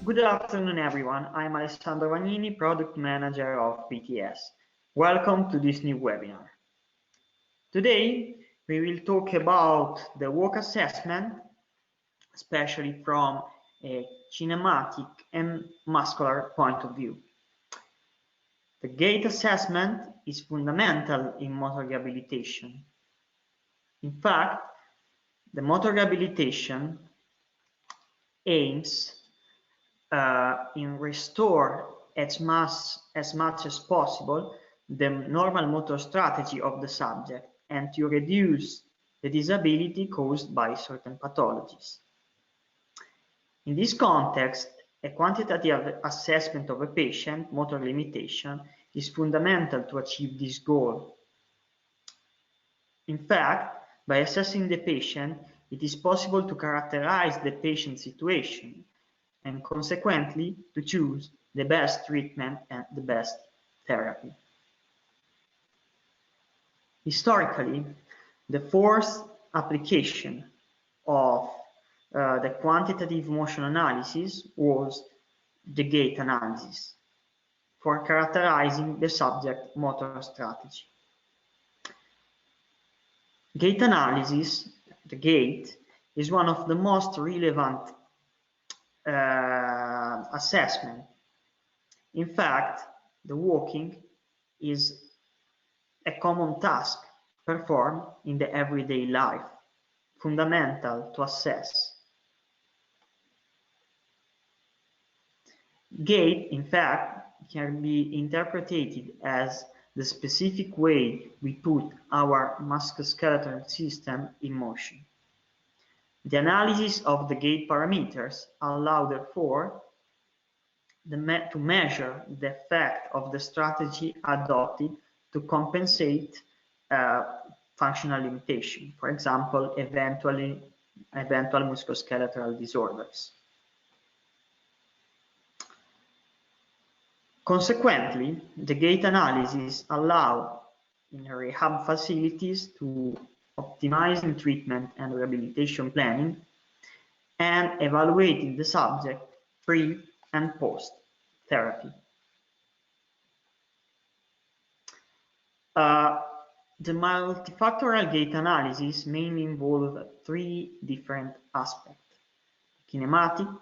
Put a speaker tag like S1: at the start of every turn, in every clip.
S1: Good afternoon, everyone. I'm Alessandro Vagnini, Product Manager of PTS. Welcome to this new webinar. Today, we will talk about the walk assessment, especially from a kinematic and muscular point of view. The GAIT assessment is fundamental in motor rehabilitation. In fact, the motor rehabilitation aims in restore as much as possible the normal motor strategy of the subject and to reduce the disability caused by certain pathologies. In this context, a quantitative assessment of a patient motor limitation is fundamental to achieve this goal. In fact, by assessing the patient, it is possible to characterize the patient's situation and consequently to choose the best treatment and the best therapy. Historically, the first application of the quantitative motion analysis was the GAIT analysis for characterizing the subject motor strategy. GAIT analysis, the GAIT, is one of the most relevant assessment. In fact, the walking is a common task performed in the everyday life, fundamental to assess. GAIT, in fact, can be interpreted as the specific way we put our musculoskeletal system in motion. The analysis of the GAIT parameters allow, therefore, to measure the effect of the strategy adopted to compensate functional limitation, for example, eventual musculoskeletal disorders. Consequently, the GAIT analysis allow in rehab facilities to optimizing treatment and rehabilitation planning, and evaluating the subject pre and post therapy. The multifactorial GAIT analysis mainly involves three different aspects: kinematic,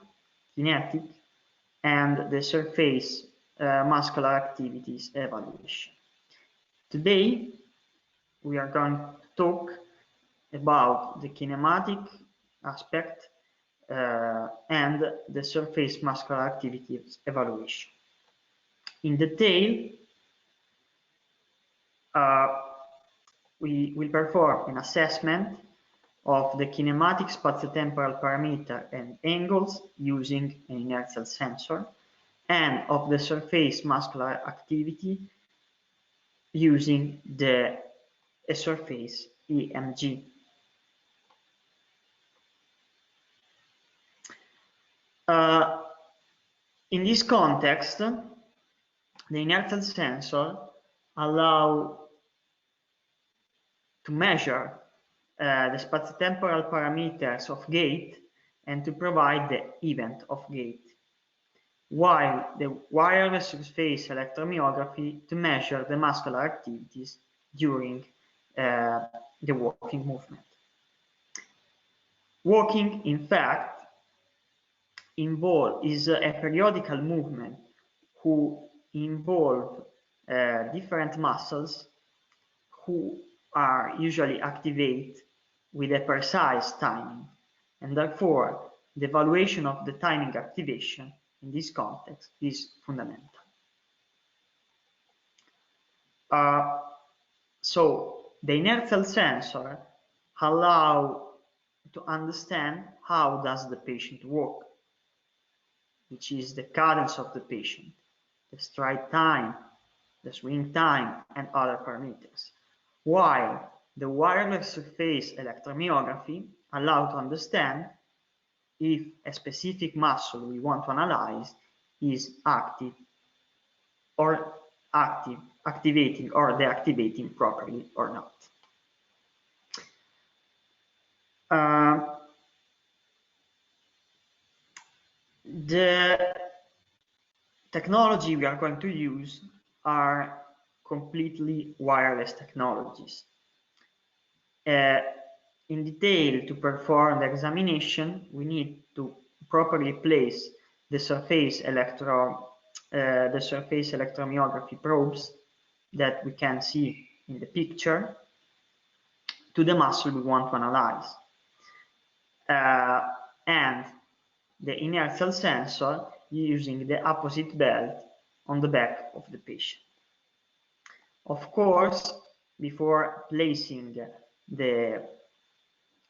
S1: kinetic, and the surface muscular activities evaluation. Today, we are going to talk about the kinematic aspect and the surface muscular activities evaluation. In detail, we will perform an assessment of the kinematic spatiotemporal parameter and angles using an inertial sensor, and of the surface muscular activity using the surface FREEEMG. In this context, the inertial sensor allows to measure the spatiotemporal parameters of GAIT and to provide the event of GAIT, while the wireless surface electromyography to measure the muscular activities during the walking movement. Walking, in fact, is a periodical movement who involve different muscles who are usually activated with a precise timing, and therefore the evaluation of the timing activation in this context is fundamental. So the inertial sensor allows to understand how does the patient walk, which is the cadence of the patient, the stride time, the swing time, and other parameters, while the wireless surface electromyography allows to understand if a specific muscle we want to analyze is active or activating or deactivating properly or not. The technology we are going to use are completely wireless technologies. In detail, to perform the examination, we need to properly place the surface electromyography probes that we can see in the picture to the muscle we want to analyze. And the inertial sensor using the opposite belt on the back of the patient. Of course, before placing the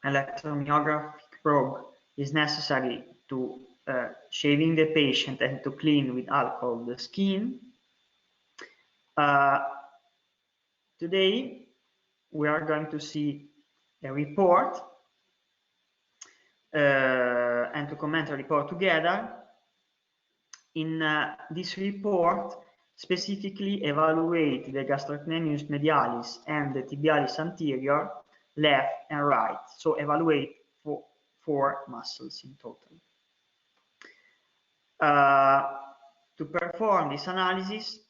S1: electromyographic probe, is necessary to shaving the patient and to clean with alcohol the skin. Today, we are going to see a report and to comment a report together. In this report, specifically evaluate the gastrocnemius medialis and the tibialis anterior, left and right. So evaluate four muscles in total. To perform this analysis,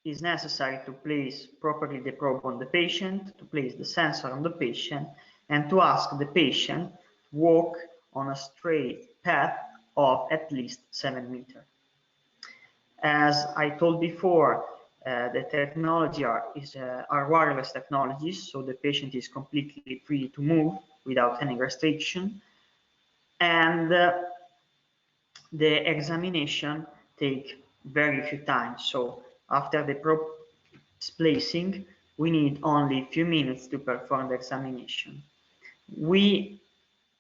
S1: is necessary to place properly the probe on the patient, to place the sensor on the patient, and to ask the patient to walk on a straight path of at least 7 meters. As I told before, the technology are wireless technologies, so the patient is completely free to move without any restriction, and the examination takes very few times. So after the probe placing, we need only a few minutes to perform the examination. We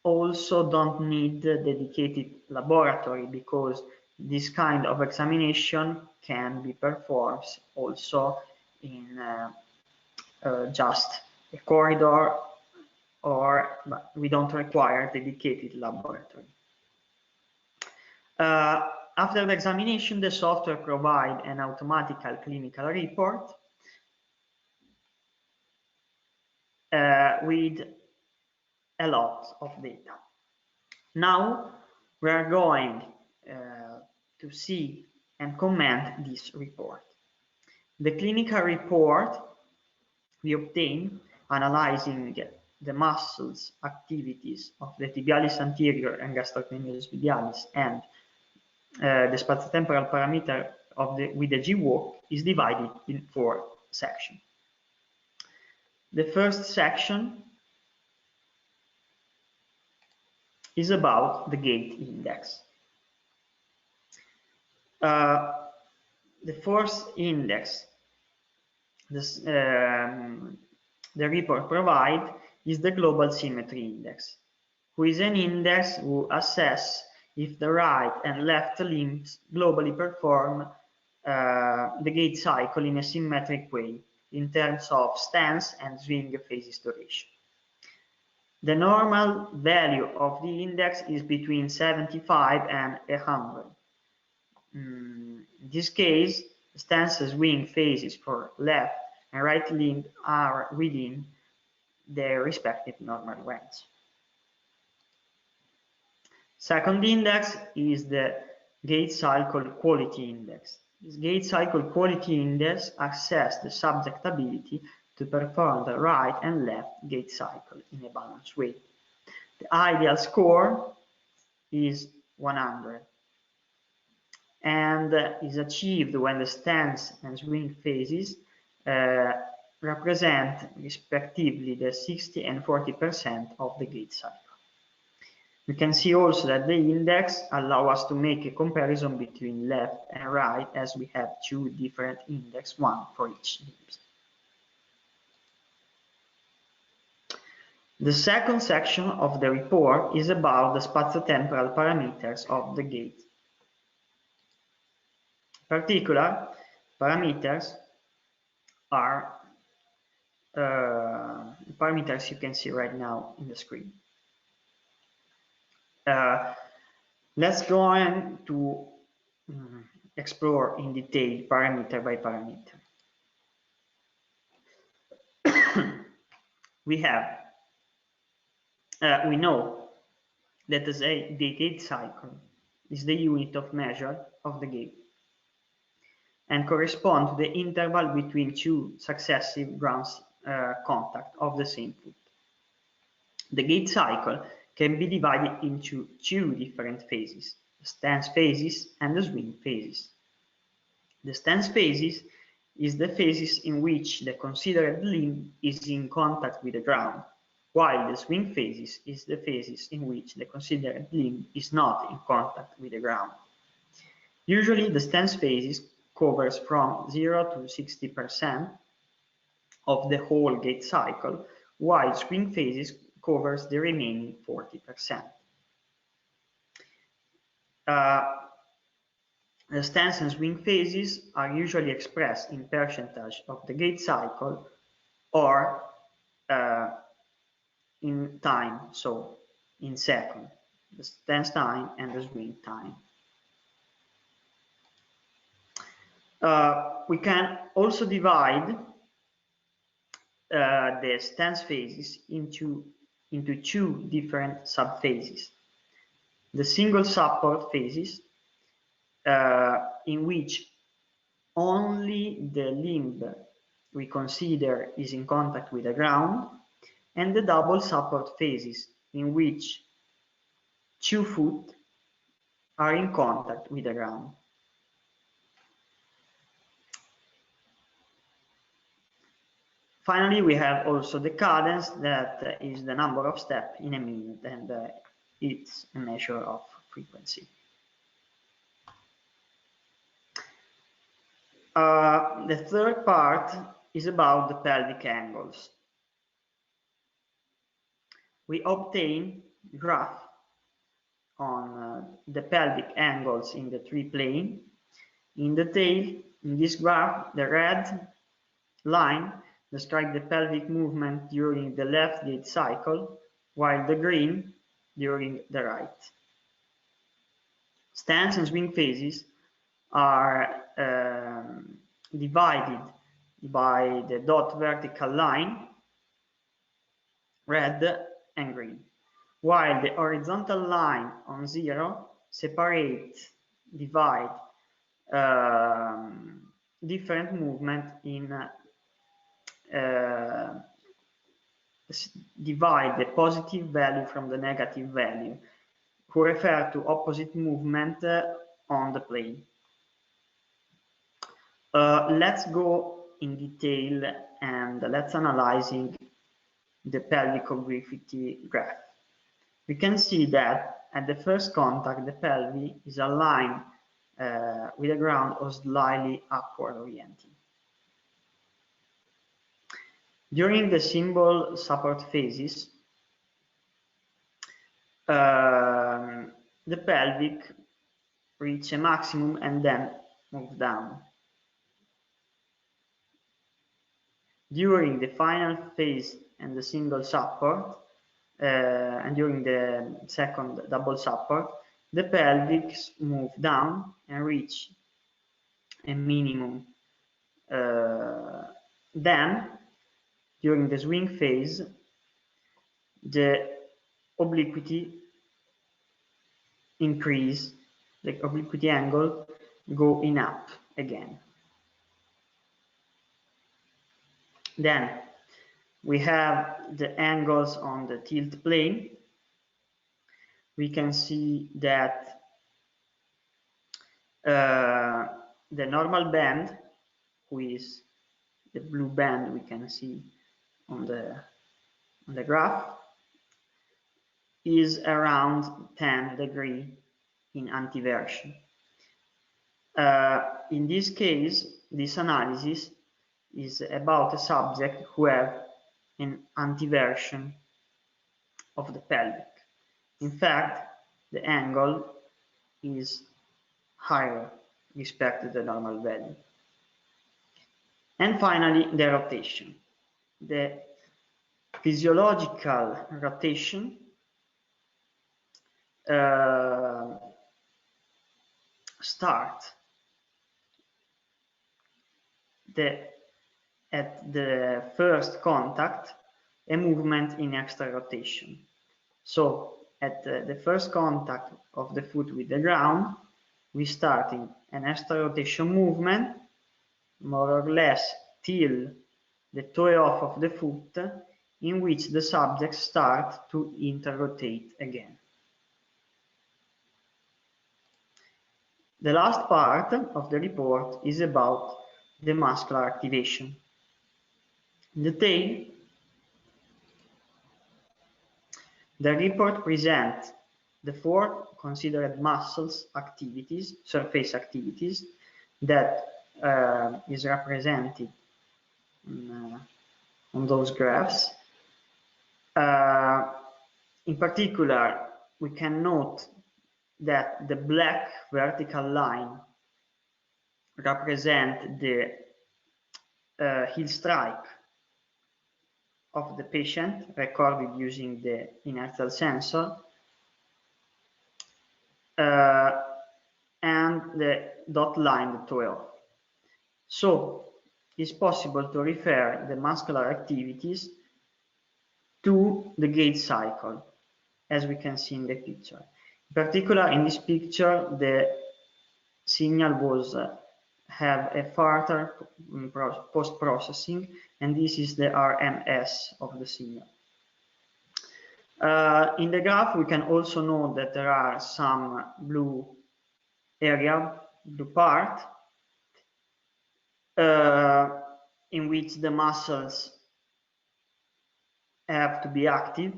S1: also don't need a dedicated laboratory, because this kind of examination can be performed also in just a corridor, or we don't require a dedicated laboratory. After the examination, the software provides an automatic clinical report with a lot of data. Now we are going to see and comment this report. The clinical report we obtain analyzing the muscles activities of the tibialis anterior and gastrocnemius medialis and the spatiotemporal parameter with the G-walk is divided in 4 sections. The first section is about the GAIT index. The first index the report provides is the global symmetry index, who is an index who assesses if the right and left limbs globally perform the GAIT cycle in a symmetric way in terms of stance and swing phases duration. The normal value of the index is between 75 and 100. In this case, stance and swing phases for left and right limb are within their respective normal range. Second index is the GAIT cycle quality index. This GAIT cycle quality index assesses the subject's ability to perform the right and left GAIT cycle in a balanced way. The ideal score is 100 and is achieved when the stance and swing phases represent respectively the 60 and 40% of the GAIT cycle. We can see also that the index allows us to make a comparison between left and right, as we have 2 different index, one for each limb. The second section of the report is about the spatiotemporal parameters of the GAIT. Particular parameters are parameters you can see right now in the screen. Let's go on to explore in detail parameter by parameter. We know that is the gait cycle is the unit of measure of the gait and correspond to the interval between two successive ground contact of the same foot. The gait cycle can be divided into two different phases, the stance phases and the swing phases. The stance phases is the phases in which the considered limb is in contact with the ground, while the swing phases is the phases in which the considered limb is not in contact with the ground. Usually the stance phases covers from 0 to 60% of the whole gait cycle, while swing phases covers the remaining 40%. The stance and swing phases are usually expressed in percentage of the gait cycle or in time, so in second, the stance time and the swing time. We can also divide the stance phases into two different subphases. The single support phases, in which only the limb we consider is in contact with the ground, and the double support phases, in which two foot are in contact with the ground. Finally, we have also the cadence, that is the number of steps in a minute, and it's a measure of frequency. The third part is about the pelvic angles. We obtain graph on the pelvic angles in the three plane. In detail, in this graph, the red line describes the pelvic movement during the left gait cycle, while the green during the right. Stance and swing phases are divided by the dot vertical line, red and green, while the horizontal line on 0 divide different movement in divide the positive value from the negative value, who refer to opposite movement on the plane. Let's go in detail and let's analyzing the pelvic obliquity graph. We can see that at the first contact, the pelvis is aligned with the ground or slightly upward oriented. During the symbol support phases, the pelvic reach a maximum and then move down. During the final phase and the single support, and during the second double support, the pelvic move down and reach a minimum. Then, during the swing phase, the obliquity increase, the obliquity angle go in up again. Then we have the angles on the tilt plane. We can see that the normal band, who is the blue band we can see on the graph, is around 10 degrees in antiversion. In this case, this analysis is about a subject who have an antiversion of the pelvic. In fact, the angle is higher respect to the normal value. And finally, the rotation. The physiological rotation start at the first contact a movement in extra rotation. So at the first contact of the foot with the ground, we start in an extra rotation movement, more or less till the toe off of the foot, in which the subject starts to interrotate again. The last part of the report is about the muscular activation. In detail, the report presents the 4 considered muscles activities, surface activities, that is represented on those graphs. In particular, we can note that the black vertical line represents the heel strike of the patient recorded using the inertial sensor, and the dot line, the toe off. So it's possible to refer the muscular activities to the gait cycle, as we can see in the picture. In particular, in this picture, the signal was have a further post-processing, and this is the RMS of the signal. In the graph, we can also note that there are some blue part, in which the muscles have to be active,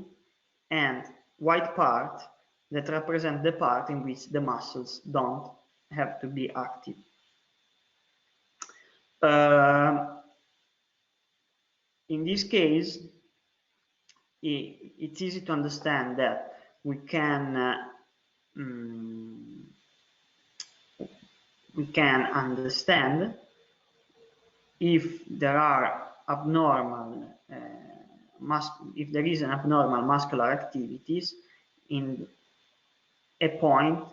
S1: and white part that represent the part in which the muscles don't have to be active. In this case, it's easy to understand that we can understand if there are abnormal if there is an abnormal muscular activities in a point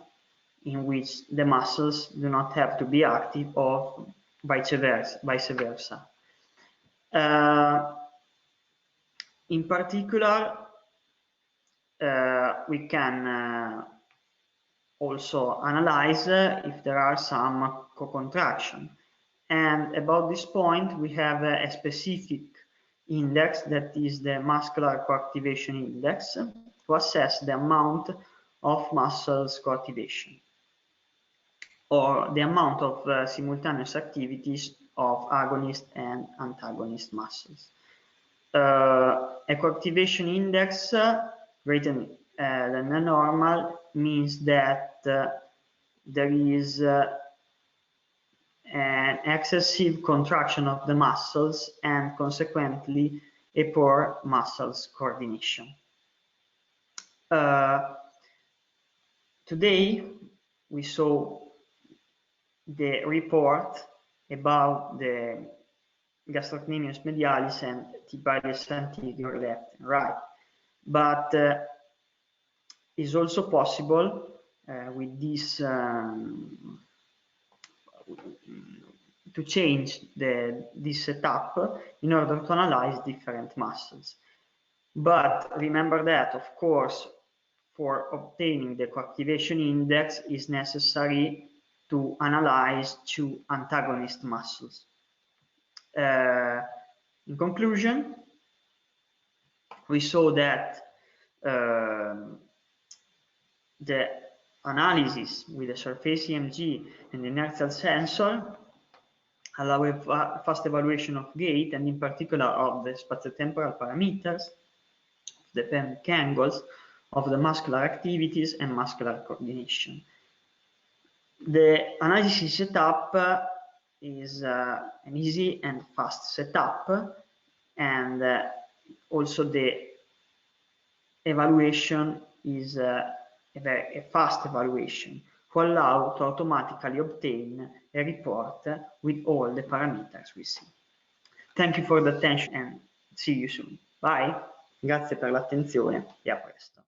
S1: in which the muscles do not have to be active, or vice versa. In particular, we can also analyze if there are some co-contraction. And about this point, we have a specific index, that is the muscular coactivation index, to assess the amount of muscles coactivation, or the amount of simultaneous activities of agonist and antagonist muscles. A coactivation index greater than the normal means that there is an excessive contraction of the muscles and consequently a poor muscles coordination. Today we saw the report about the gastrocnemius medialis and tibialis anterior left and right, but it's also possible with this to change this setup in order to analyze different muscles. But remember that, of course, for obtaining the coactivation index is necessary to analyze 2 antagonist muscles. In conclusion, we saw that the analysis with the surface EMG and the inertial sensor allow a fast evaluation of gait, and in particular of the spatiotemporal parameters, the pelvic angles, of the muscular activities and muscular coordination. The analysis setup is an easy and fast setup, and also the evaluation is a fast evaluation to allow to automatically obtain a report with all the parameters we see. Thank you for the attention and see you soon. Bye. Grazie per l'attenzione e a presto.